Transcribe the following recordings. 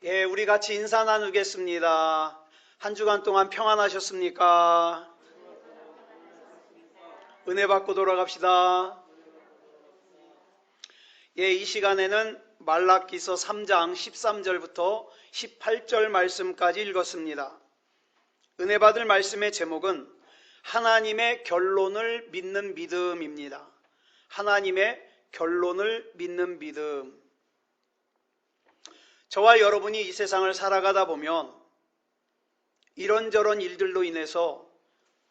예, 우리 같이 인사 나누겠습니다. 한 주간 동안 평안하셨습니까? 은혜 받고 돌아갑시다. 예, 이 시간에는 말라기서 3장 13절부터 18절 말씀까지 읽었습니다. 은혜 받을 말씀의 제목은 하나님의 결론을 믿는 믿음입니다. 하나님의 결론을 믿는 믿음. 저와 여러분이 이 세상을 살아가다 보면 이런저런 일들로 인해서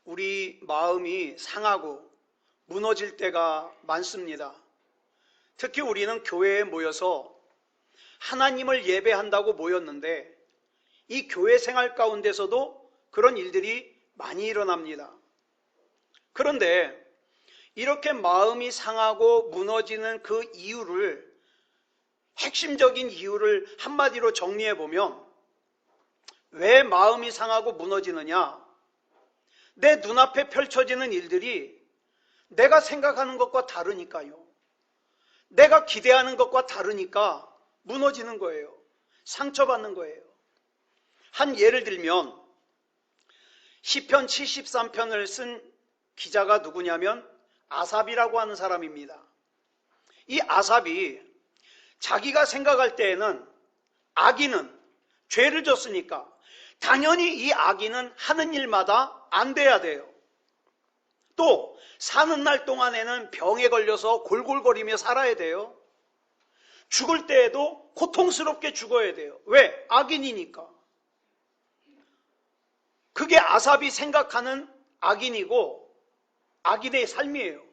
우리 마음이 상하고 무너질 때가 많습니다. 특히 우리는 교회에 모여서 하나님을 예배한다고 모였는데 이 교회 생활 가운데서도 그런 일들이 많이 일어납니다. 그런데 이렇게 마음이 상하고 무너지는 그 이유를, 핵심적인 이유를 한마디로 정리해 보면, 왜 마음이 상하고 무너지느냐? 내 눈앞에 펼쳐지는 일들이 내가 생각하는 것과 다르니까요. 내가 기대하는 것과 다르니까 무너지는 거예요. 상처받는 거예요. 한 예를 들면 시편 73편을 쓴 기자가 누구냐면 아삽이라고 하는 사람입니다. 이 아삽이 자기가 생각할 때에는 악인은 죄를 졌으니까 당연히 이 악인은 하는 일마다 안 돼야 돼요. 또 사는 날 동안에는 병에 걸려서 골골거리며 살아야 돼요. 죽을 때에도 고통스럽게 죽어야 돼요. 왜? 악인이니까. 그게 아삽이 생각하는 악인이고 악인의 삶이에요.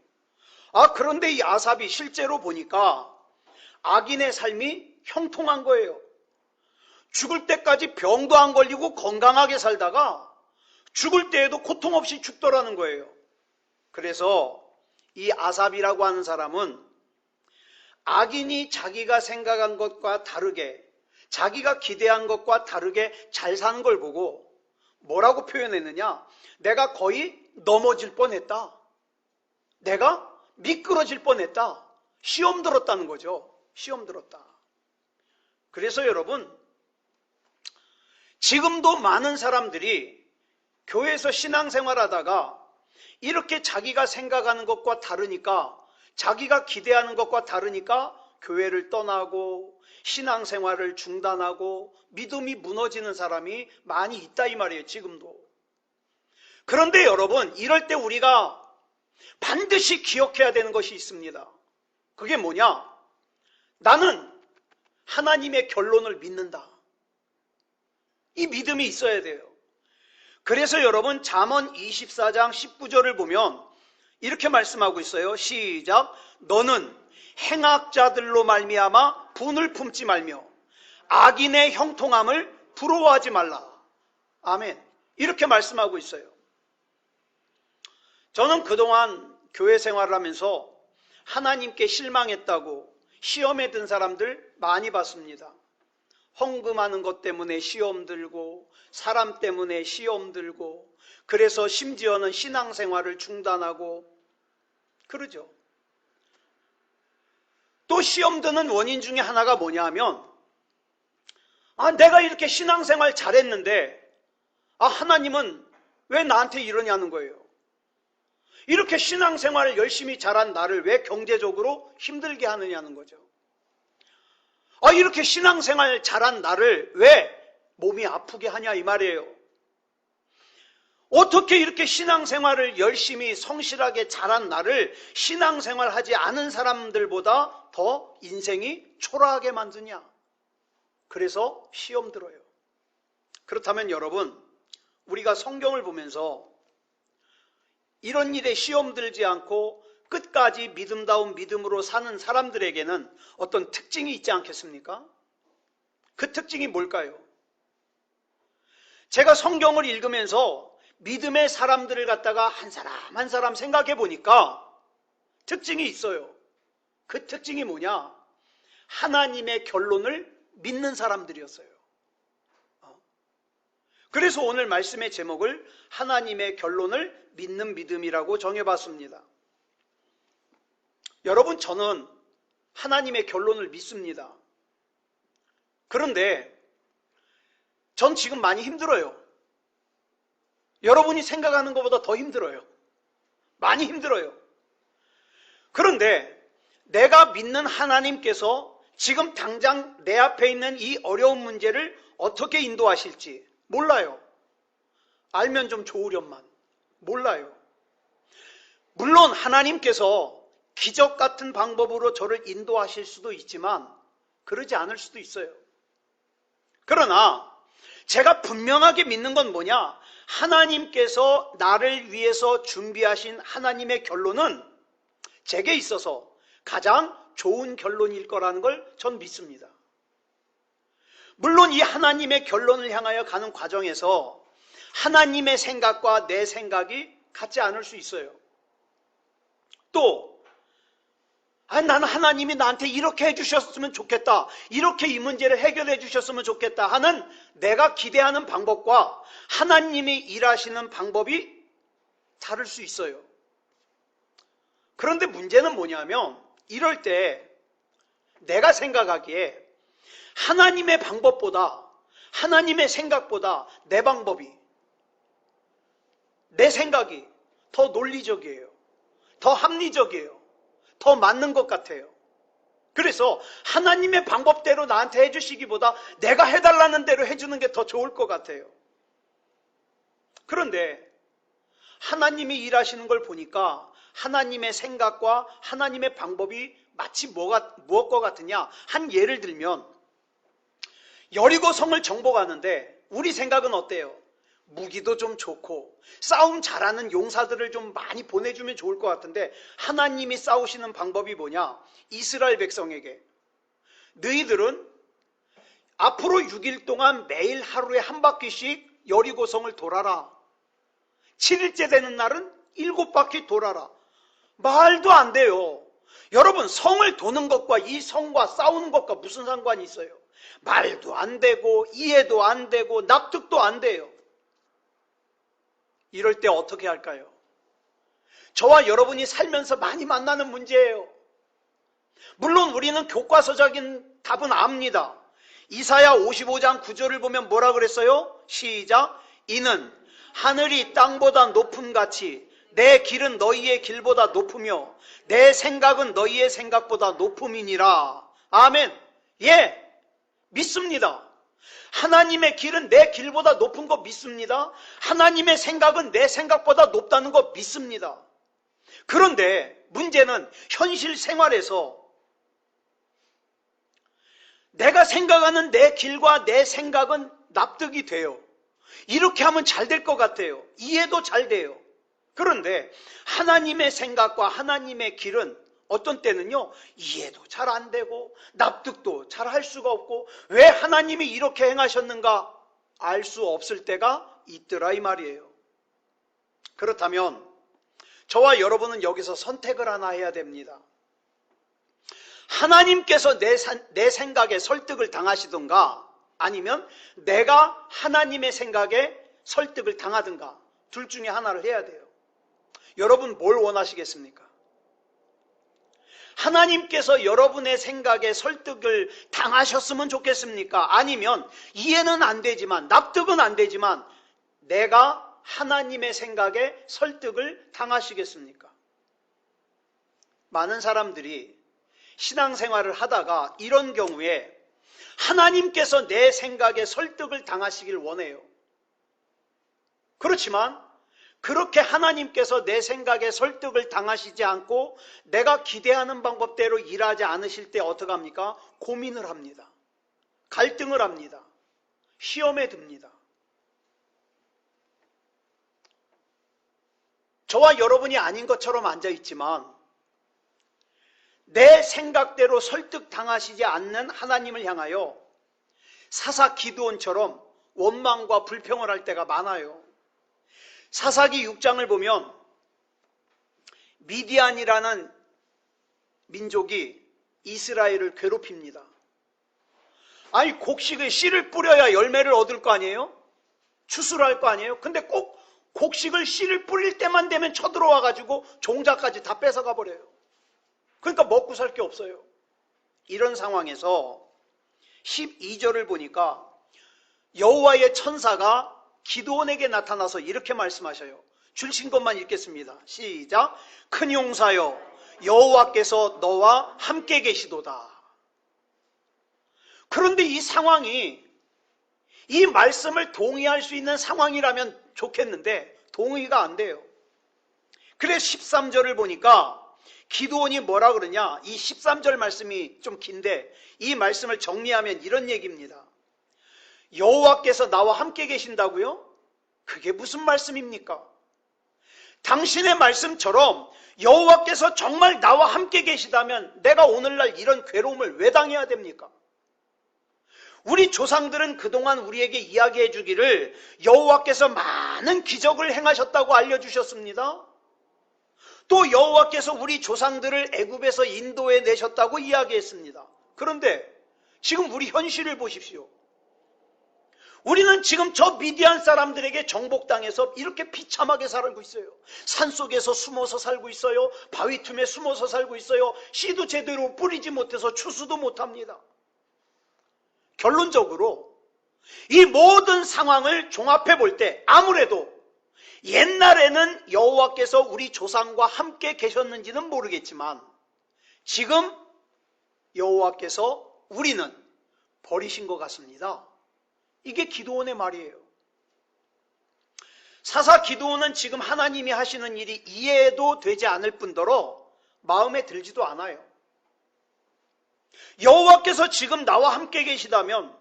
그런데 이 아삽이 실제로 보니까 악인의 삶이 형통한 거예요. 죽을 때까지 병도 안 걸리고 건강하게 살다가 죽을 때에도 고통 없이 죽더라는 거예요. 그래서 이 아삽이라고 하는 사람은 악인이 자기가 생각한 것과 다르게, 자기가 기대한 것과 다르게 잘 사는 걸 보고 뭐라고 표현했느냐? 내가 거의 넘어질 뻔했다. 내가 미끄러질 뻔했다. 시험 들었다는 거죠. 시험 들었다. 그래서 여러분, 지금도 많은 사람들이 교회에서 신앙생활하다가 이렇게 자기가 생각하는 것과 다르니까, 자기가 기대하는 것과 다르니까 교회를 떠나고 신앙생활을 중단하고 믿음이 무너지는 사람이 많이 있다 이 말이에요. 지금도. 그런데 여러분, 이럴 때 우리가 반드시 기억해야 되는 것이 있습니다. 그게 뭐냐? 나는 하나님의 결론을 믿는다. 이 믿음이 있어야 돼요. 그래서 여러분, 잠언 24장 19절을 보면 이렇게 말씀하고 있어요. 시작. 너는 행악자들로 말미암아 분을 품지 말며 악인의 형통함을 부러워하지 말라. 아멘. 이렇게 말씀하고 있어요. 저는 그동안 교회 생활을 하면서 하나님께 실망했다고 시험에 든 사람들 많이 봤습니다. 헌금하는 것 때문에 시험 들고, 사람 때문에 시험 들고, 그래서 심지어는 신앙생활을 중단하고 그러죠. 또 시험 드는 원인 중에 하나가 뭐냐 하면, 내가 이렇게 신앙생활 잘했는데 하나님은 왜 나한테 이러냐는 거예요. 이렇게 신앙생활을 열심히 잘한 나를 왜 경제적으로 힘들게 하느냐는 거죠. 이렇게 신앙생활 잘한 나를 왜 몸이 아프게 하냐 이 말이에요. 어떻게 이렇게 신앙생활을 열심히 성실하게 잘한 나를 신앙생활하지 않은 사람들보다 더 인생이 초라하게 만드냐. 그래서 시험 들어요. 그렇다면 여러분, 우리가 성경을 보면서 이런 일에 시험 들지 않고 끝까지 믿음다운 믿음으로 사는 사람들에게는 어떤 특징이 있지 않겠습니까? 그 특징이 뭘까요? 제가 성경을 읽으면서 믿음의 사람들을 갖다가 한 사람 한 사람 생각해 보니까 특징이 있어요. 그 특징이 뭐냐? 하나님의 결론을 믿는 사람들이었어요. 그래서 오늘 말씀의 제목을 하나님의 결론을 믿는 믿음이라고 정해봤습니다. 여러분, 저는 하나님의 결론을 믿습니다. 그런데 전 지금 많이 힘들어요. 여러분이 생각하는 것보다 더 힘들어요. 많이 힘들어요. 그런데 내가 믿는 하나님께서 지금 당장 내 앞에 있는 이 어려운 문제를 어떻게 인도하실지 몰라요. 알면 좀 좋으련만. 몰라요. 물론 하나님께서 기적 같은 방법으로 저를 인도하실 수도 있지만 그러지 않을 수도 있어요. 그러나 제가 분명하게 믿는 건 뭐냐? 하나님께서 나를 위해서 준비하신 하나님의 결론은 제게 있어서 가장 좋은 결론일 거라는 걸 전 믿습니다. 물론 이 하나님의 결론을 향하여 가는 과정에서 하나님의 생각과 내 생각이 같지 않을 수 있어요. 또 나는 하나님이 나한테 이렇게 해주셨으면 좋겠다, 이렇게 이 문제를 해결해 주셨으면 좋겠다 하는 내가 기대하는 방법과 하나님이 일하시는 방법이 다를 수 있어요. 그런데 문제는 뭐냐면 이럴 때 내가 생각하기에 하나님의 방법보다, 하나님의 생각보다 내 방법이, 내 생각이 더 논리적이에요. 더 합리적이에요. 더 맞는 것 같아요. 그래서 하나님의 방법대로 나한테 해주시기보다 내가 해달라는 대로 해주는 게 더 좋을 것 같아요. 그런데 하나님이 일하시는 걸 보니까 하나님의 생각과 하나님의 방법이 마치 무엇과 같으냐? 한 예를 들면 여리고 성을 정복하는데 우리 생각은 어때요? 무기도 좀 좋고 싸움 잘하는 용사들을 좀 많이 보내주면 좋을 것 같은데 하나님이 싸우시는 방법이 뭐냐? 이스라엘 백성에게 너희들은 앞으로 6일 동안 매일 하루에 한 바퀴씩 여리고성을 돌아라. 7일째 되는 날은 7바퀴 돌아라. 말도 안 돼요. 여러분, 성을 도는 것과 이 성과 싸우는 것과 무슨 상관이 있어요? 말도 안 되고 이해도 안 되고 납득도 안 돼요. 이럴 때 어떻게 할까요? 저와 여러분이 살면서 많이 만나는 문제예요. 물론 우리는 교과서적인 답은 압니다. 이사야 55장 9절을 보면 뭐라 그랬어요? 시작. 이는 하늘이 땅보다 높음 같이 내 길은 너희의 길보다 높으며 내 생각은 너희의 생각보다 높음이니라. 아멘. 예, 믿습니다. 하나님의 길은 내 길보다 높은 거 믿습니다. 하나님의 생각은 내 생각보다 높다는 거 믿습니다. 그런데 문제는 현실 생활에서 내가 생각하는 내 길과 내 생각은 납득이 돼요. 이렇게 하면 잘 될 것 같아요. 이해도 잘 돼요. 그런데 하나님의 생각과 하나님의 길은 어떤 때는요, 이해도 잘 안 되고 납득도 잘 할 수가 없고 왜 하나님이 이렇게 행하셨는가 알 수 없을 때가 있더라 이 말이에요. 그렇다면 저와 여러분은 여기서 선택을 하나 해야 됩니다. 하나님께서 내 생각에 설득을 당하시던가 아니면 내가 하나님의 생각에 설득을 당하든가 둘 중에 하나를 해야 돼요. 여러분 뭘 원하시겠습니까? 하나님께서 여러분의 생각에 설득을 당하셨으면 좋겠습니까? 아니면 이해는 안 되지만 납득은 안 되지만 내가 하나님의 생각에 설득을 당하시겠습니까? 많은 사람들이 신앙생활을 하다가 이런 경우에 하나님께서 내 생각에 설득을 당하시길 원해요. 그렇지만 그렇게 하나님께서 내 생각에 설득을 당하시지 않고 내가 기대하는 방법대로 일하지 않으실 때 어떻게 합니까? 고민을 합니다. 갈등을 합니다. 시험에 듭니다. 저와 여러분이 아닌 것처럼 앉아있지만 내 생각대로 설득당하시지 않는 하나님을 향하여 사사 기드온처럼 원망과 불평을 할 때가 많아요. 사사기 6장을 보면 미디안이라는 민족이 이스라엘을 괴롭힙니다. 아니 곡식에 씨를 뿌려야 열매를 얻을 거 아니에요? 추수를 할 거 아니에요? 근데 꼭 곡식을 씨를 뿌릴 때만 되면 쳐들어와 가지고 종자까지 다 뺏어가 버려요. 그러니까 먹고 살 게 없어요. 이런 상황에서 12절을 보니까 여호와의 천사가 기드온에게 나타나서 이렇게 말씀하셔요. 줄신 것만 읽겠습니다. 시작. 큰 용사여, 여호와께서 너와 함께 계시도다. 그런데 이 상황이 이 말씀을 동의할 수 있는 상황이라면 좋겠는데 동의가 안 돼요. 그래서 13절을 보니까 기드온이 뭐라 그러냐, 이 13절 말씀이 좀 긴데 이 말씀을 정리하면 이런 얘기입니다. 여호와께서 나와 함께 계신다고요? 그게 무슨 말씀입니까? 당신의 말씀처럼 여호와께서 정말 나와 함께 계시다면 내가 오늘날 이런 괴로움을 왜 당해야 됩니까? 우리 조상들은 그동안 우리에게 이야기해 주기를 여호와께서 많은 기적을 행하셨다고 알려주셨습니다. 또 여호와께서 우리 조상들을 애굽에서 인도해 내셨다고 이야기했습니다. 그런데 지금 우리 현실을 보십시오. 우리는 지금 저 미디안 사람들에게 정복당해서 이렇게 비참하게 살고 있어요. 산속에서 숨어서 살고 있어요. 바위 틈에 숨어서 살고 있어요. 씨도 제대로 뿌리지 못해서 추수도 못합니다. 결론적으로 이 모든 상황을 종합해 볼 때 아무래도 옛날에는 여호와께서 우리 조상과 함께 계셨는지는 모르겠지만 지금 여호와께서 우리는 버리신 것 같습니다. 이게 기드온의 말이에요. 사사 기드온은 지금 하나님이 하시는 일이 이해도 되지 않을 뿐더러 마음에 들지도 않아요. 여호와께서 지금 나와 함께 계시다면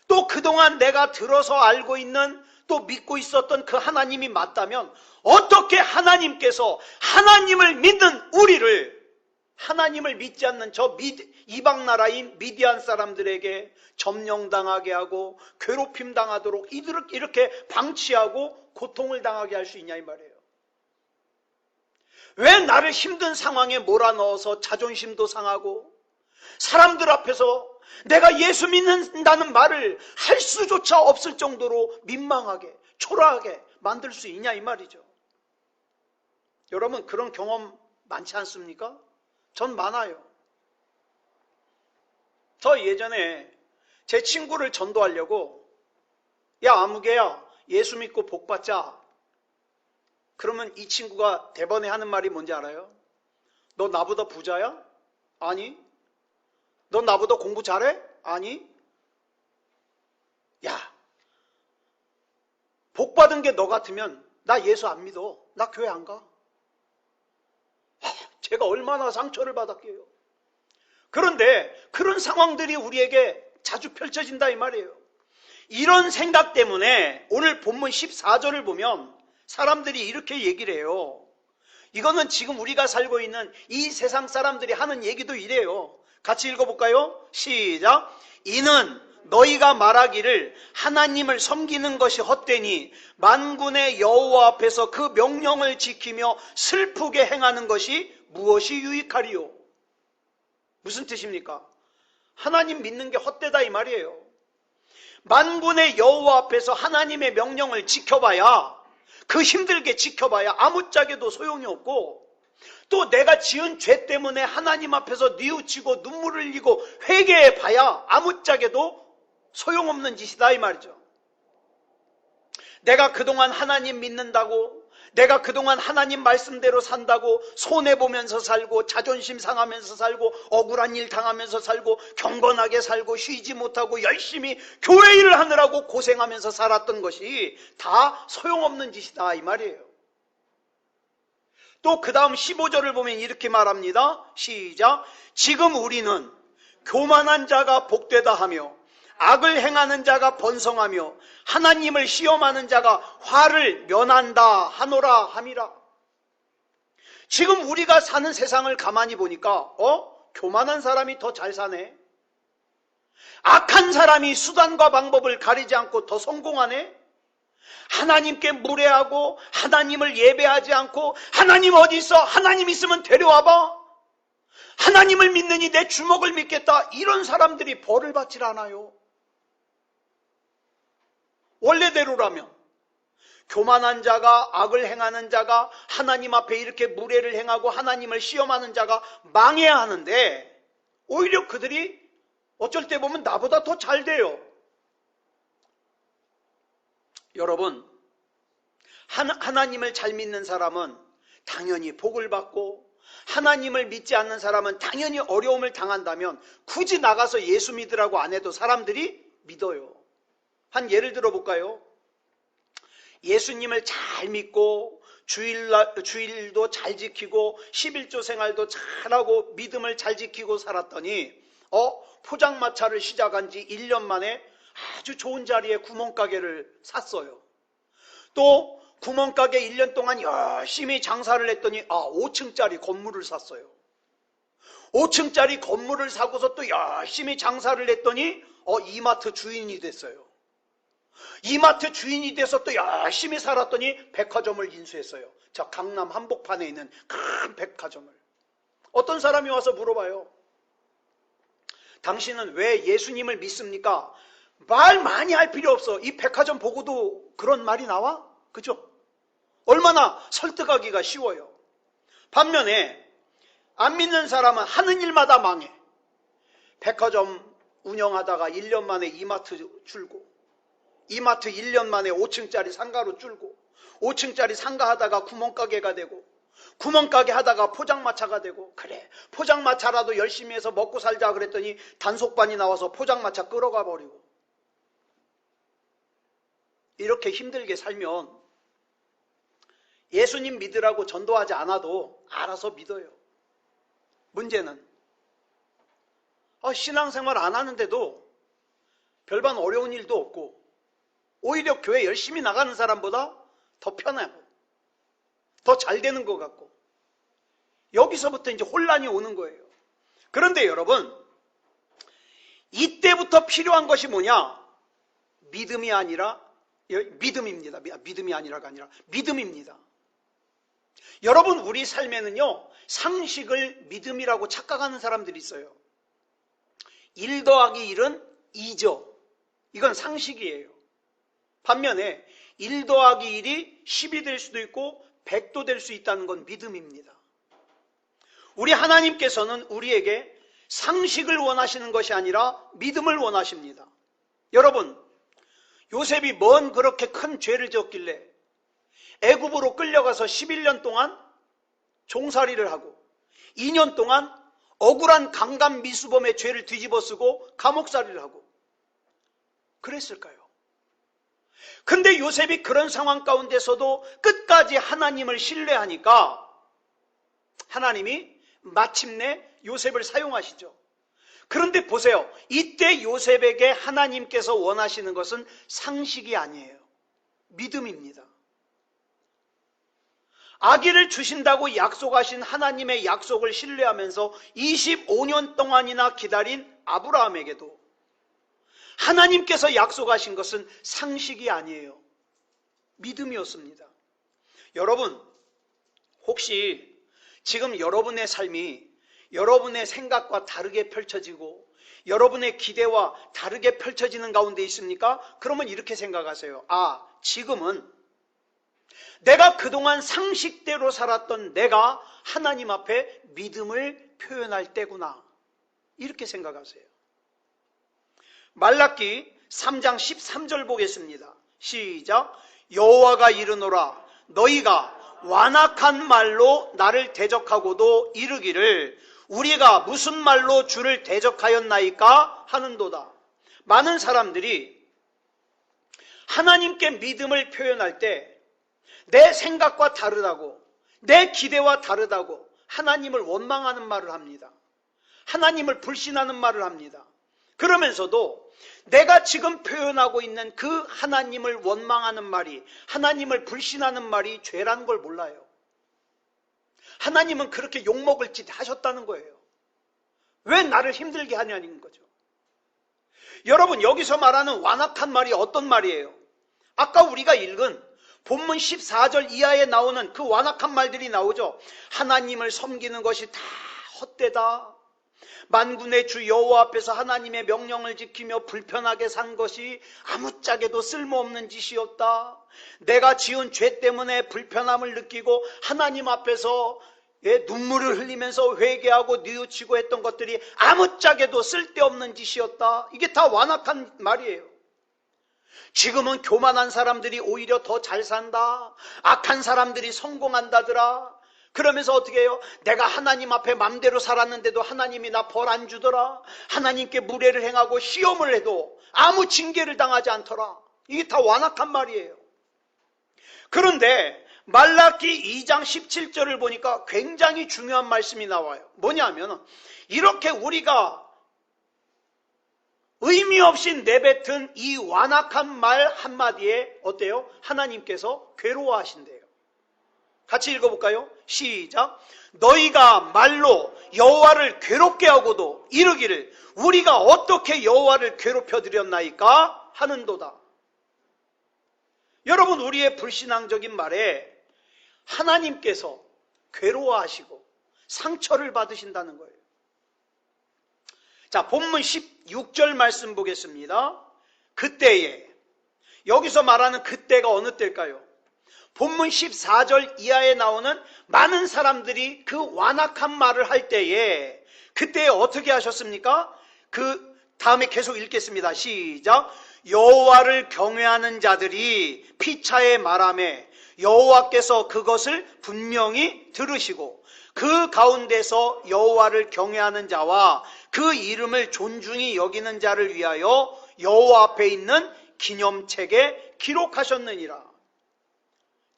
또 그동안 내가 들어서 알고 있는 또 믿고 있었던 그 하나님이 맞다면 어떻게 하나님께서 하나님을 믿는 우리를 하나님을 믿지 않는 저 이방 나라인 미디안 사람들에게 점령당하게 하고 괴롭힘 당하도록 이렇게 방치하고 고통을 당하게 할 수 있냐 이 말이에요. 왜 나를 힘든 상황에 몰아넣어서 자존심도 상하고 사람들 앞에서 내가 예수 믿는다는 말을 할 수조차 없을 정도로 민망하게 초라하게 만들 수 있냐 이 말이죠. 여러분 그런 경험 많지 않습니까? 전 많아요. 저 예전에 제 친구를 전도하려고 야 아무개야 예수 믿고 복 받자. 그러면 이 친구가 대번에 하는 말이 뭔지 알아요? 너 나보다 부자야? 아니. 너 나보다 공부 잘해? 아니. 야 복 받은 게 너 같으면 나 예수 안 믿어. 나 교회 안 가. 제가 얼마나 상처를 받았게요. 그런데 그런 상황들이 우리에게 자주 펼쳐진다 이 말이에요. 이런 생각 때문에 오늘 본문 14절을 보면 사람들이 이렇게 얘기를 해요. 이거는 지금 우리가 살고 있는 이 세상 사람들이 하는 얘기도 이래요. 같이 읽어볼까요? 시작. 이는 너희가 말하기를 하나님을 섬기는 것이 헛되니 만군의 여호와 앞에서 그 명령을 지키며 슬프게 행하는 것이 무엇이 유익하리요? 무슨 뜻입니까? 하나님 믿는 게 헛되다 이 말이에요. 만군의 여호와 앞에서 하나님의 명령을 지켜봐야 그 힘들게 지켜봐야 아무짝에도 소용이 없고 또 내가 지은 죄 때문에 하나님 앞에서 뉘우치고 눈물을 흘리고 회개해 봐야 아무짝에도 소용없는 짓이다 이 말이죠. 내가 그동안 하나님 믿는다고 내가 그동안 하나님 말씀대로 산다고 손해보면서 살고 자존심 상하면서 살고 억울한 일 당하면서 살고 경건하게 살고 쉬지 못하고 열심히 교회 일을 하느라고 고생하면서 살았던 것이 다 소용없는 짓이다 이 말이에요. 또 그 다음 15절을 보면 이렇게 말합니다. 시작. 지금 우리는 교만한 자가 복되다 하며 악을 행하는 자가 번성하며 하나님을 시험하는 자가 화를 면한다 하노라 함이라. 지금 우리가 사는 세상을 가만히 보니까 교만한 사람이 더 잘 사네. 악한 사람이 수단과 방법을 가리지 않고 더 성공하네. 하나님께 무례하고 하나님을 예배하지 않고 하나님 어디 있어? 하나님 있으면 데려와봐. 하나님을 믿느니 내 주먹을 믿겠다. 이런 사람들이 벌을 받질 않아요. 원래대로라면 교만한 자가 악을 행하는 자가 하나님 앞에 이렇게 무례를 행하고 하나님을 시험하는 자가 망해야 하는데 오히려 그들이 어쩔 때 보면 나보다 더 잘 돼요. 여러분, 하나님을 잘 믿는 사람은 당연히 복을 받고, 하나님을 믿지 않는 사람은 당연히 어려움을 당한다면 굳이 나가서 예수 믿으라고 안 해도 사람들이 믿어요. 한 예를 들어 볼까요? 예수님을 잘 믿고 주일도 잘 지키고 11조 생활도 잘하고 믿음을 잘 지키고 살았더니 포장마차를 시작한 지 1년 만에 아주 좋은 자리에 구멍가게를 샀어요. 또 구멍가게 1년 동안 열심히 장사를 했더니 5층짜리 건물을 샀어요. 5층짜리 건물을 사고서 또 열심히 장사를 했더니 이마트 주인이 됐어요. 이마트 주인이 돼서 또 열심히 살았더니 백화점을 인수했어요. 저 강남 한복판에 있는 큰 백화점을. 어떤 사람이 와서 물어봐요. 당신은 왜 예수님을 믿습니까? 말 많이 할 필요 없어. 이 백화점 보고도 그런 말이 나와? 그죠? 얼마나 설득하기가 쉬워요. 반면에 안 믿는 사람은 하는 일마다 망해. 백화점 운영하다가 1년 만에 이마트 줄고, 이마트 1년 만에 5층짜리 상가로 줄고, 5층짜리 상가 하다가 구멍가게가 되고, 구멍가게 하다가 포장마차가 되고, 그래 포장마차라도 열심히 해서 먹고 살자 그랬더니 단속반이 나와서 포장마차 끌어가 버리고. 이렇게 힘들게 살면 예수님 믿으라고 전도하지 않아도 알아서 믿어요. 문제는 신앙생활 안 하는데도 별반 어려운 일도 없고 오히려 교회 열심히 나가는 사람보다 더 편하고 더 잘 되는 것 같고, 여기서부터 이제 혼란이 오는 거예요. 그런데 여러분, 이때부터 필요한 것이 뭐냐? 믿음이 아니라 믿음입니다. 믿음이 아니라가 아니라 믿음입니다. 여러분, 우리 삶에는요, 상식을 믿음이라고 착각하는 사람들이 있어요. 1 더하기 1은 2죠. 이건 상식이에요. 반면에 1 더하기 1이 10이 될 수도 있고 100도 될 수 있다는 건 믿음입니다. 우리 하나님께서는 우리에게 상식을 원하시는 것이 아니라 믿음을 원하십니다. 여러분, 요셉이 뭔 그렇게 큰 죄를 지었길래 애굽으로 끌려가서 11년 동안 종살이를 하고 2년 동안 억울한 강간 미수범의 죄를 뒤집어쓰고 감옥살이를 하고 그랬을까요? 근데 요셉이 그런 상황 가운데서도 끝까지 하나님을 신뢰하니까 하나님이 마침내 요셉을 사용하시죠. 그런데 보세요. 이때 요셉에게 하나님께서 원하시는 것은 상식이 아니에요. 믿음입니다. 아기를 주신다고 약속하신 하나님의 약속을 신뢰하면서 25년 동안이나 기다린 아브라함에게도 하나님께서 약속하신 것은 상식이 아니에요. 믿음이었습니다. 여러분, 혹시 지금 여러분의 삶이 여러분의 생각과 다르게 펼쳐지고 여러분의 기대와 다르게 펼쳐지는 가운데 있습니까? 그러면 이렇게 생각하세요. 지금은 내가 그동안 상식대로 살았던 내가 하나님 앞에 믿음을 표현할 때구나. 이렇게 생각하세요. 말라기 3장 13절 보겠습니다. 시작. 여호와가 이르노라 너희가 완악한 말로 나를 대적하고도 이르기를 우리가 무슨 말로 주를 대적하였나이까 하는도다. 많은 사람들이 하나님께 믿음을 표현할 때 내 생각과 다르다고, 내 기대와 다르다고 하나님을 원망하는 말을 합니다. 하나님을 불신하는 말을 합니다. 그러면서도 내가 지금 표현하고 있는 그 하나님을 원망하는 말이, 하나님을 불신하는 말이 죄라는 걸 몰라요. 하나님은 그렇게 욕먹을 짓 하셨다는 거예요. 왜 나를 힘들게 하냐는 거죠. 여러분, 여기서 말하는 완악한 말이 어떤 말이에요? 아까 우리가 읽은 본문 14절 이하에 나오는 그 완악한 말들이 나오죠. 하나님을 섬기는 것이 다 헛되다. 만군의 주 여호와 앞에서 하나님의 명령을 지키며 불편하게 산 것이 아무짝에도 쓸모없는 짓이었다. 내가 지은 죄 때문에 불편함을 느끼고 하나님 앞에서 눈물을 흘리면서 회개하고 뉘우치고 했던 것들이 아무짝에도 쓸데없는 짓이었다. 이게 다 완악한 말이에요. 지금은 교만한 사람들이 오히려 더 잘 산다. 악한 사람들이 성공한다더라. 그러면서 어떻게 해요? 내가 하나님 앞에 맘대로 살았는데도 하나님이 나 벌 안 주더라. 하나님께 무례를 행하고 시험을 해도 아무 징계를 당하지 않더라. 이게 다 완악한 말이에요. 그런데 말라기 2장 17절을 보니까 굉장히 중요한 말씀이 나와요. 뭐냐면 이렇게 우리가 의미 없이 내뱉은 이 완악한 말 한마디에 어때요? 하나님께서 괴로워하신대요. 같이 읽어볼까요? 시작. 너희가 말로 여호와를 괴롭게 하고도 이르기를 우리가 어떻게 여호와를 괴롭혀 드렸나이까 하는도다. 여러분, 우리의 불신앙적인 말에 하나님께서 괴로워하시고 상처를 받으신다는 거예요. 자, 본문 16절 말씀 보겠습니다. 그때에, 여기서 말하는 그때가 어느 때일까요? 본문 14절 이하에 나오는 많은 사람들이 그 완악한 말을 할 때에 그때에 어떻게 하셨습니까? 그 다음에 계속 읽겠습니다. 시작. 여호와를 경외하는 자들이 피차에 말하매 여호와께서 그것을 분명히 들으시고 그 가운데서 여호와를 경외하는 자와 그 이름을 존중히 여기는 자를 위하여 여호와 앞에 있는 기념책에 기록하셨느니라.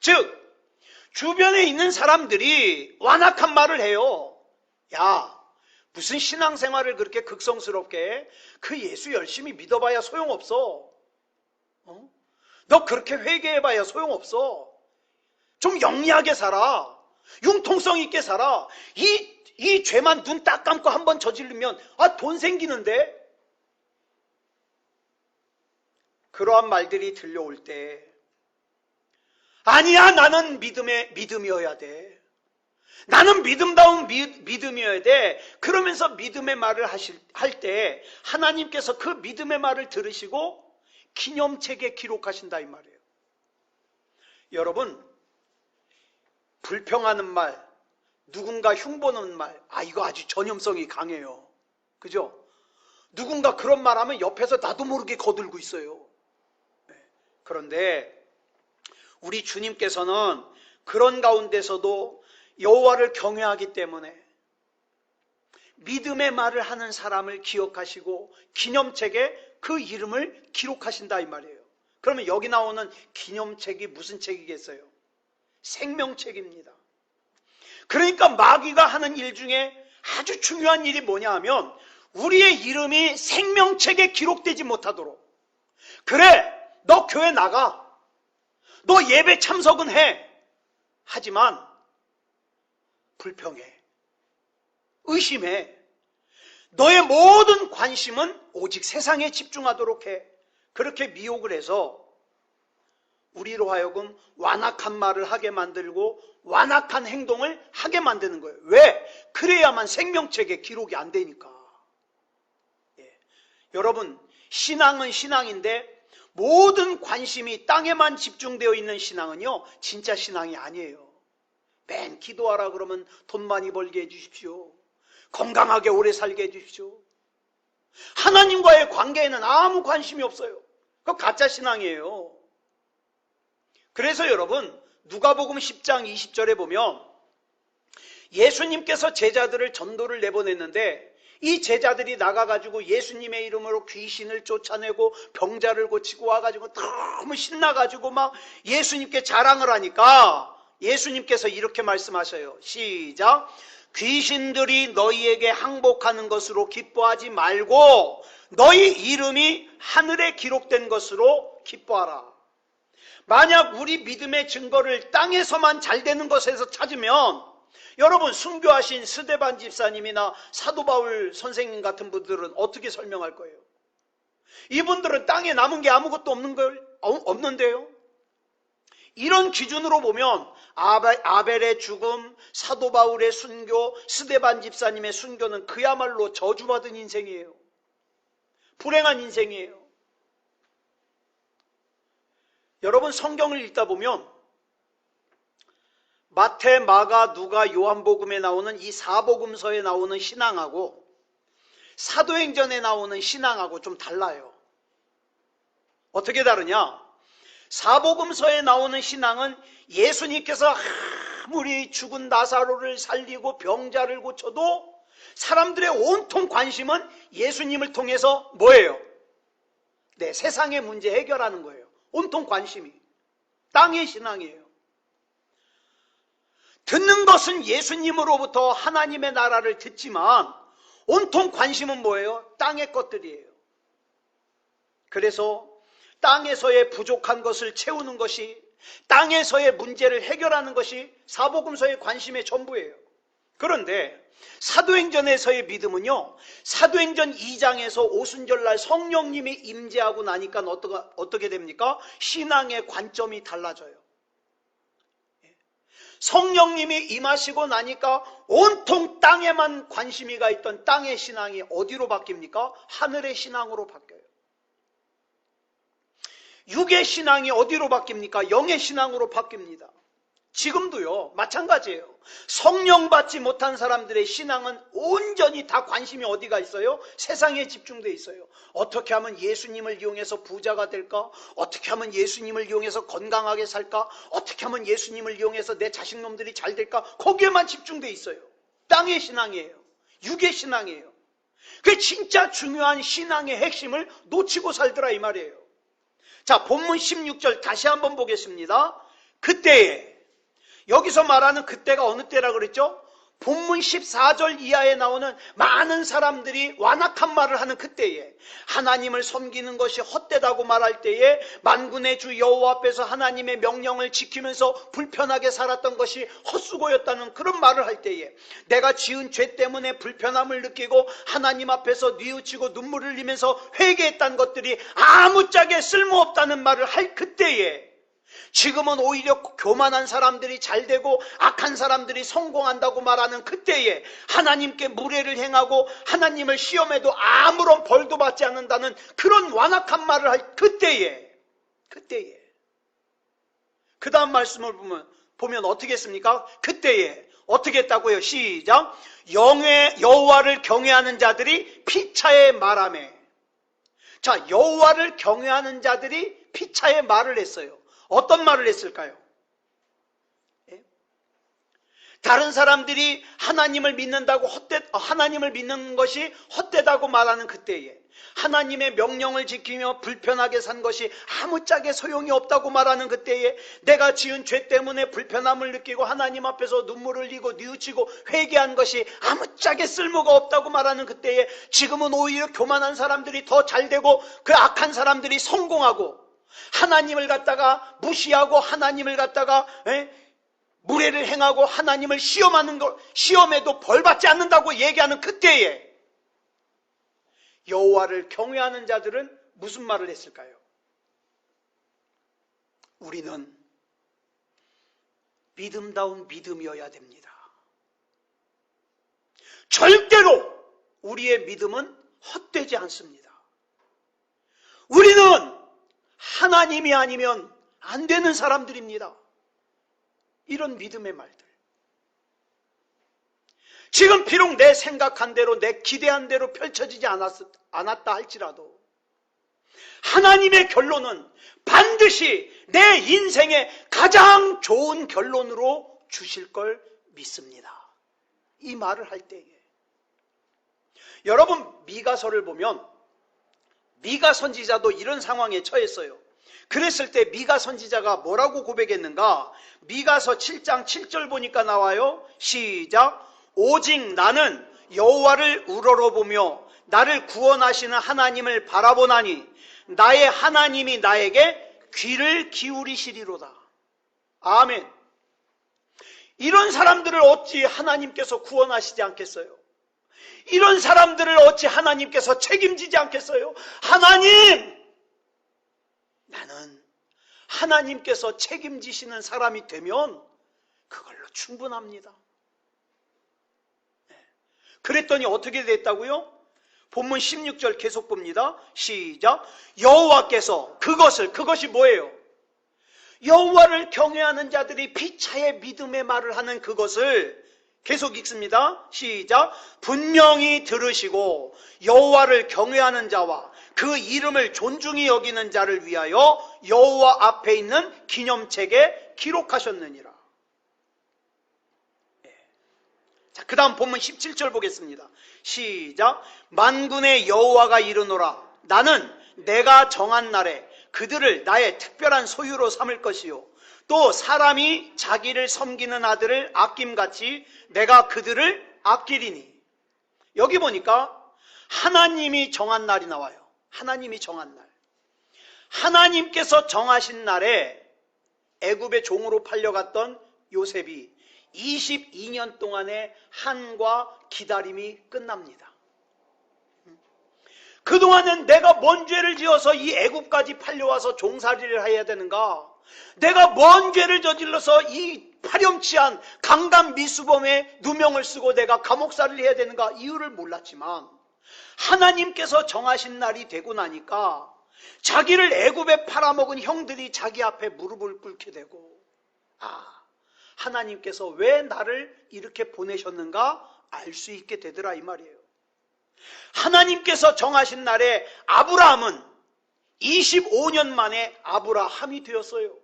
즉 주변에 있는 사람들이 완악한 말을 해요. 야, 무슨 신앙생활을 그렇게 극성스럽게 해? 그 예수 열심히 믿어봐야 소용없어. 너 그렇게 회개해봐야 소용없어. 좀 영리하게 살아. 융통성 있게 살아. 이 죄만 눈 딱 감고 한번 저지르면 돈 생기는데. 그러한 말들이 들려올 때 아니야, 나는 믿음이어야 돼. 나는 믿음다운 믿음이어야 돼. 그러면서 믿음의 말을 할 때 하나님께서 그 믿음의 말을 들으시고 기념책에 기록하신다 이 말이에요. 여러분, 불평하는 말, 누군가 흉보는 말, 이거 아주 전염성이 강해요. 그죠? 누군가 그런 말 하면 옆에서 나도 모르게 거들고 있어요. 그런데 우리 주님께서는 그런 가운데서도 여호와를 경외하기 때문에 믿음의 말을 하는 사람을 기억하시고 기념책에 그 이름을 기록하신다 이 말이에요. 그러면 여기 나오는 기념책이 무슨 책이겠어요? 생명책입니다. 그러니까 마귀가 하는 일 중에 아주 중요한 일이 뭐냐 하면 우리의 이름이 생명책에 기록되지 못하도록. 그래, 너 교회 나가. 너 예배 참석은 해. 하지만 불평해. 의심해. 너의 모든 관심은 오직 세상에 집중하도록 해. 그렇게 미혹을 해서 우리로 하여금 완악한 말을 하게 만들고 완악한 행동을 하게 만드는 거예요. 왜? 그래야만 생명책에 기록이 안 되니까. 여러분, 신앙은 신앙인데 모든 관심이 땅에만 집중되어 있는 신앙은요, 진짜 신앙이 아니에요. 맨 기도하라 그러면 돈 많이 벌게 해주십시오. 건강하게 오래 살게 해주십시오. 하나님과의 관계에는 아무 관심이 없어요. 그거 가짜 신앙이에요. 그래서 여러분, 누가복음 10장 20절에 보면 예수님께서 제자들을 전도를 내보냈는데 이 제자들이 나가가지고 예수님의 이름으로 귀신을 쫓아내고 병자를 고치고 와가지고 너무 신나가지고 막 예수님께 자랑을 하니까 예수님께서 이렇게 말씀하셔요. 시작. 귀신들이 너희에게 항복하는 것으로 기뻐하지 말고 너희 이름이 하늘에 기록된 것으로 기뻐하라. 만약 우리 믿음의 증거를 땅에서만 잘 되는 것에서 찾으면 여러분, 순교하신 스데반 집사님이나 사도 바울 선생님 같은 분들은 어떻게 설명할 거예요? 이분들은 땅에 남은 게 아무것도 없는데요. 이런 기준으로 보면 아벨의 죽음, 사도 바울의 순교, 스데반 집사님의 순교는 그야말로 저주받은 인생이에요. 불행한 인생이에요. 여러분, 성경을 읽다 보면 마태, 마가, 누가, 요한복음에 나오는 이 사복음서에 나오는 신앙하고 사도행전에 나오는 신앙하고 좀 달라요. 어떻게 다르냐? 사복음서에 나오는 신앙은 예수님께서 아무리 죽은 나사로를 살리고 병자를 고쳐도 사람들의 온통 관심은 예수님을 통해서 뭐예요? 네, 세상의 문제 해결하는 거예요. 온통 관심이. 땅의 신앙이에요. 듣는 것은 예수님으로부터 하나님의 나라를 듣지만 온통 관심은 뭐예요? 땅의 것들이에요. 그래서 땅에서의 부족한 것을 채우는 것이, 땅에서의 문제를 해결하는 것이 사복음서의 관심의 전부예요. 그런데 사도행전에서의 믿음은요, 사도행전 2장에서 오순절날 성령님이 임재하고 나니까 어떻게 됩니까? 신앙의 관점이 달라져요. 성령님이 임하시고 나니까 온통 땅에만 관심이 가 있던 땅의 신앙이 어디로 바뀝니까? 하늘의 신앙으로 바뀌어요. 육의 신앙이 어디로 바뀝니까? 영의 신앙으로 바뀝니다. 지금도요, 마찬가지예요. 성령 받지 못한 사람들의 신앙은 온전히 다 관심이 어디가 있어요? 세상에 집중되어 있어요. 어떻게 하면 예수님을 이용해서 부자가 될까? 어떻게 하면 예수님을 이용해서 건강하게 살까? 어떻게 하면 예수님을 이용해서 내 자식놈들이 잘 될까? 거기에만 집중되어 있어요. 땅의 신앙이에요. 육의 신앙이에요. 그게 진짜 중요한 신앙의 핵심을 놓치고 살더라 이 말이에요. 자, 본문 16절 다시 한번 보겠습니다. 그때에, 여기서 말하는 그때가 어느 때라 그랬죠? 본문 14절 이하에 나오는 많은 사람들이 완악한 말을 하는 그때에, 하나님을 섬기는 것이 헛되다고 말할 때에, 만군의 주 여호와 앞에서 하나님의 명령을 지키면서 불편하게 살았던 것이 헛수고였다는 그런 말을 할 때에, 내가 지은 죄 때문에 불편함을 느끼고 하나님 앞에서 뉘우치고 눈물을 흘리면서 회개했던 것들이 아무짝에 쓸모없다는 말을 할 그때에, 지금은 오히려 교만한 사람들이 잘되고 악한 사람들이 성공한다고 말하는 그때에, 하나님께 무례를 행하고 하나님을 시험해도 아무런 벌도 받지 않는다는 그런 완악한 말을 할 그때에 그 다음 말씀을 보면 어떻게 했습니까? 그때에 어떻게 했다고요? 시작. 여호와를 경외하는 자들이 피차에 말하매. 자, 여호와를 경외하는 자들이 피차에 말을 했어요. 어떤 말을 했을까요? 다른 사람들이 하나님을 믿는다고 하나님을 믿는 것이 헛되다고 말하는 그때에, 하나님의 명령을 지키며 불편하게 산 것이 아무짝에 소용이 없다고 말하는 그때에, 내가 지은 죄 때문에 불편함을 느끼고 하나님 앞에서 눈물을 흘리고 뉘우치고 회개한 것이 아무짝에 쓸모가 없다고 말하는 그때에, 지금은 오히려 교만한 사람들이 더 잘되고 그 악한 사람들이 성공하고 하나님을 갖다가 무시하고 하나님을 갖다가 무례를 행하고 하나님을 시험하는 것, 시험에도 벌받지 않는다고 얘기하는 그때에 여호와를 경외하는 자들은 무슨 말을 했을까요? 우리는 믿음다운 믿음이어야 됩니다. 절대로 우리의 믿음은 헛되지 않습니다. 우리는 하나님이 아니면 안 되는 사람들입니다. 이런 믿음의 말들. 지금 비록 내 생각한 대로, 내 기대한 대로 펼쳐지지 않았다 할지라도 하나님의 결론은 반드시 내 인생의 가장 좋은 결론으로 주실 걸 믿습니다. 이 말을 할 때에, 여러분 미가서를 보면 미가 선지자도 이런 상황에 처했어요. 그랬을 때 미가 선지자가 뭐라고 고백했는가? 미가서 7장 7절 보니까 나와요. 시작. 오직 나는 여호와를 우러러보며 나를 구원하시는 하나님을 바라보나니 나의 하나님이 나에게 귀를 기울이시리로다. 아멘. 이런 사람들을 어찌 하나님께서 구원하시지 않겠어요? 이런 사람들을 어찌 하나님께서 책임지지 않겠어요? 하나님! 나는 하나님께서 책임지시는 사람이 되면 그걸로 충분합니다. 그랬더니 어떻게 됐다고요? 본문 16절 계속 봅니다. 시작. 여호와께서 그것이 뭐예요? 여호와를 경외하는 자들이 피차의 믿음의 말을 하는 그것을 계속 읽습니다. 시작. 분명히 들으시고 여호와를 경외하는 자와 그 이름을 존중히 여기는 자를 위하여 여호와 앞에 있는 기념책에 기록하셨느니라. 자, 그 다음 본문 17절 보겠습니다. 시작. 만군의 여호와가 이르노라. 나는 내가 정한 날에 그들을 나의 특별한 소유로 삼을 것이요, 또 사람이 자기를 섬기는 아들을 아낌같이 내가 그들을 아끼리니. 여기 보니까 하나님이 정한 날이 나와요. 하나님이 정한 날. 하나님께서 정하신 날에 애굽의 종으로 팔려갔던 요셉이 22년 동안의 한과 기다림이 끝납니다. 그동안은 내가 뭔 죄를 지어서 이 애굽까지 팔려와서 종살이를 해야 되는가? 내가 뭔 죄를 저질러서 이 파렴치한 강간 미수범의 누명을 쓰고 내가 감옥살이를 해야 되는가? 이유를 몰랐지만 하나님께서 정하신 날이 되고 나니까 자기를 애굽에 팔아먹은 형들이 자기 앞에 무릎을 꿇게 되고, 하나님께서 왜 나를 이렇게 보내셨는가 알 수 있게 되더라 이 말이에요. 하나님께서 정하신 날에 아브라함은 25년 만에 아브라함이 되었어요.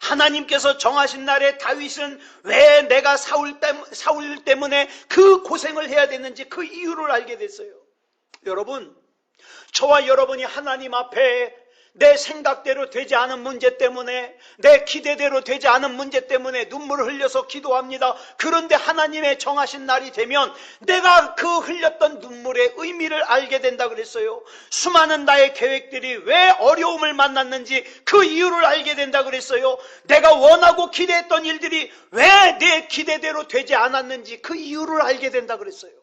하나님께서 정하신 날에 다윗은 왜 내가 사울 때문에 그 고생을 해야 되는지 그 이유를 알게 됐어요. 여러분, 저와 여러분이 하나님 앞에 내 생각대로 되지 않은 문제 때문에, 내 기대대로 되지 않은 문제 때문에 눈물을 흘려서 기도합니다. 그런데 하나님의 정하신 날이 되면 내가 그 흘렸던 눈물의 의미를 알게 된다 그랬어요. 수많은 나의 계획들이 왜 어려움을 만났는지 그 이유를 알게 된다 그랬어요. 내가 원하고 기대했던 일들이 왜 내 기대대로 되지 않았는지 그 이유를 알게 된다 그랬어요.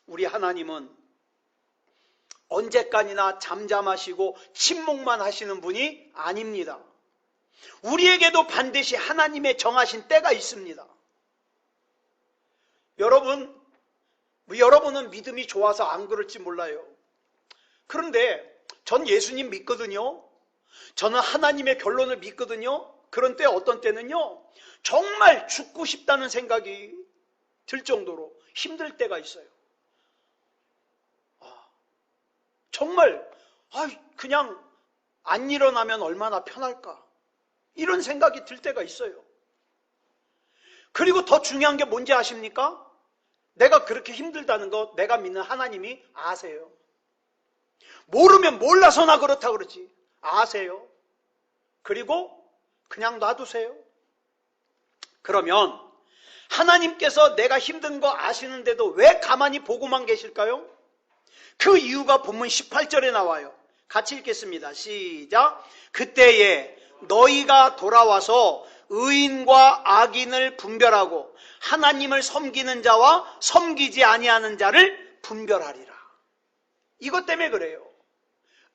우리 하나님은 언제까지나 잠잠하시고 침묵만 하시는 분이 아닙니다. 우리에게도 반드시 하나님의 정하신 때가 있습니다. 여러분은 믿음이 좋아서 안 그럴지 몰라요. 그런데 전 예수님 믿거든요. 저는 하나님의 결론을 믿거든요. 그런데 어떤 때는요, 정말 죽고 싶다는 생각이 들 정도로 힘들 때가 있어요. 정말 그냥 안 일어나면 얼마나 편할까, 이런 생각이 들 때가 있어요. 그리고 더 중요한 게 뭔지 아십니까? 내가 그렇게 힘들다는 거 내가 믿는 하나님이 아세요. 모르면 몰라서나 그렇다 그러지 아세요. 그리고 그냥 놔두세요. 그러면 하나님께서 내가 힘든 거 아시는데도 왜 가만히 보고만 계실까요? 그 이유가 본문 18절에 나와요. 같이 읽겠습니다. 시작. 그때에 너희가 돌아와서 의인과 악인을 분별하고 하나님을 섬기는 자와 섬기지 아니하는 자를 분별하리라. 이것 때문에 그래요.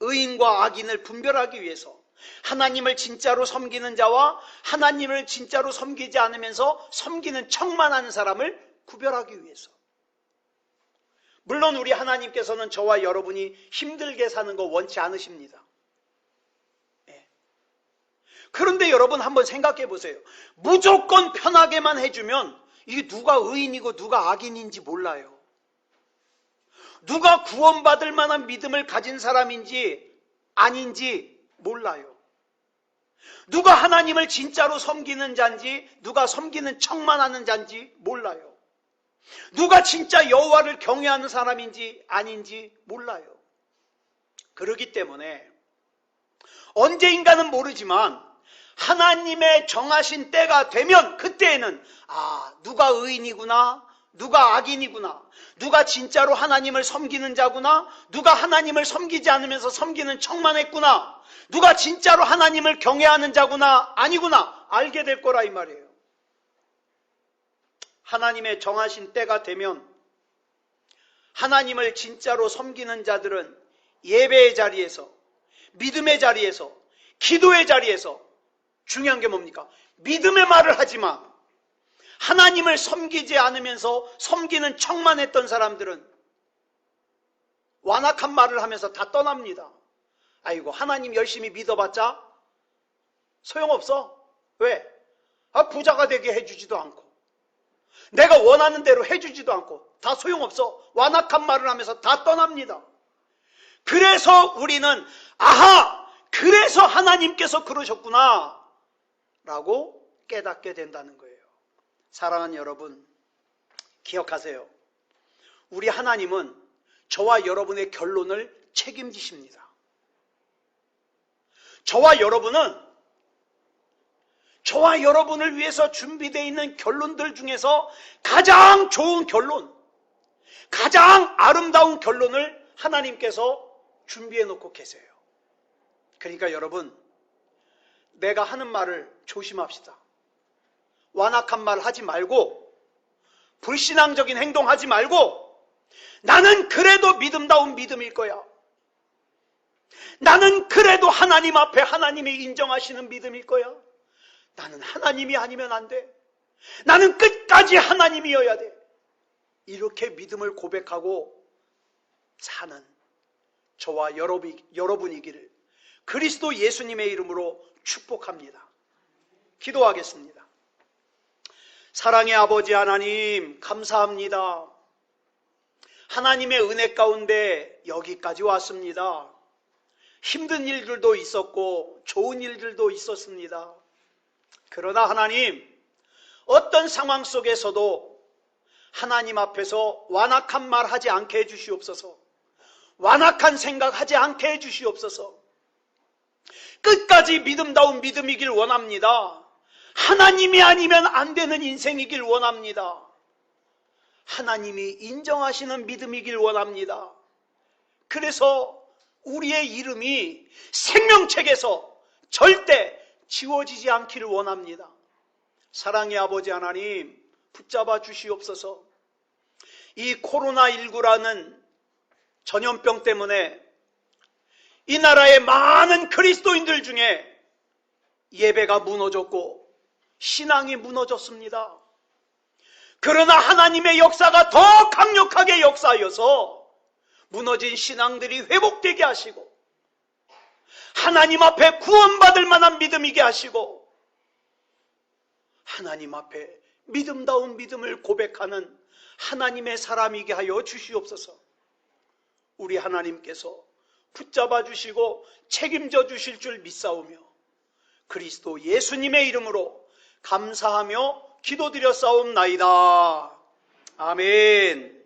의인과 악인을 분별하기 위해서, 하나님을 진짜로 섬기는 자와 하나님을 진짜로 섬기지 않으면서 섬기는 척만 하는 사람을 구별하기 위해서. 물론 우리 하나님께서는 저와 여러분이 힘들게 사는 거 원치 않으십니다. 그런데 여러분 한번 생각해 보세요. 무조건 편하게만 해주면 이게 누가 의인이고 누가 악인인지 몰라요. 누가 구원받을 만한 믿음을 가진 사람인지 아닌지 몰라요. 누가 하나님을 진짜로 섬기는 자인지 누가 섬기는 척만 하는 자인지 몰라요. 누가 진짜 여호와를 경외하는 사람인지 아닌지 몰라요. 그렇기 때문에 언제인가는 모르지만 하나님의 정하신 때가 되면 그때에는 누가 의인이구나, 누가 악인이구나, 누가 진짜로 하나님을 섬기는 자구나, 누가 하나님을 섬기지 않으면서 섬기는 척만 했구나, 누가 진짜로 하나님을 경외하는 자구나 아니구나 알게 될 거라 이 말이에요. 하나님의 정하신 때가 되면 하나님을 진짜로 섬기는 자들은 예배의 자리에서, 믿음의 자리에서, 기도의 자리에서, 중요한 게 뭡니까? 믿음의 말을 하지만 하나님을 섬기지 않으면서 섬기는 척만 했던 사람들은 완악한 말을 하면서 다 떠납니다. 아이고, 하나님 열심히 믿어봤자 소용없어. 왜? 부자가 되게 해주지도 않고, 내가 원하는 대로 해주지도 않고 다 소용없어. 완악한 말을 하면서 다 떠납니다. 그래서 우리는 그래서 하나님께서 그러셨구나 라고 깨닫게 된다는 거예요. 사랑하는 여러분, 기억하세요. 우리 하나님은 저와 여러분의 결론을 책임지십니다. 저와 여러분을 위해서 준비되어 있는 결론들 중에서 가장 좋은 결론, 가장 아름다운 결론을 하나님께서 준비해 놓고 계세요. 그러니까 여러분, 내가 하는 말을 조심합시다. 완악한 말 하지 말고, 불신앙적인 행동 하지 말고, 나는 그래도 믿음다운 믿음일 거야. 나는 그래도 하나님 앞에 하나님이 인정하시는 믿음일 거야. 나는 하나님이 아니면 안 돼. 나는 끝까지 하나님이어야 돼. 이렇게 믿음을 고백하고 사는 저와 여러분이기를 그리스도 예수님의 이름으로 축복합니다. 기도하겠습니다. 사랑의 아버지 하나님, 감사합니다. 하나님의 은혜 가운데 여기까지 왔습니다. 힘든 일들도 있었고 좋은 일들도 있었습니다. 그러나 하나님, 어떤 상황 속에서도 하나님 앞에서 완악한 말 하지 않게 해주시옵소서. 완악한 생각 하지 않게 해주시옵소서. 끝까지 믿음다운 믿음이길 원합니다. 하나님이 아니면 안 되는 인생이길 원합니다. 하나님이 인정하시는 믿음이길 원합니다. 그래서 우리의 이름이 생명책에서 절대 지워지지 않기를 원합니다. 사랑의 아버지 하나님, 붙잡아 주시옵소서. 이 코로나19라는 전염병 때문에 이 나라의 많은 그리스도인들 중에 예배가 무너졌고 신앙이 무너졌습니다. 그러나 하나님의 역사가 더 강력하게 역사하여서 무너진 신앙들이 회복되게 하시고 하나님 앞에 구원받을 만한 믿음이게 하시고 하나님 앞에 믿음다운 믿음을 고백하는 하나님의 사람이게 하여 주시옵소서. 우리 하나님께서 붙잡아 주시고 책임져 주실 줄 믿사오며 그리스도 예수님의 이름으로 감사하며 기도드렸사옵나이다. 아멘.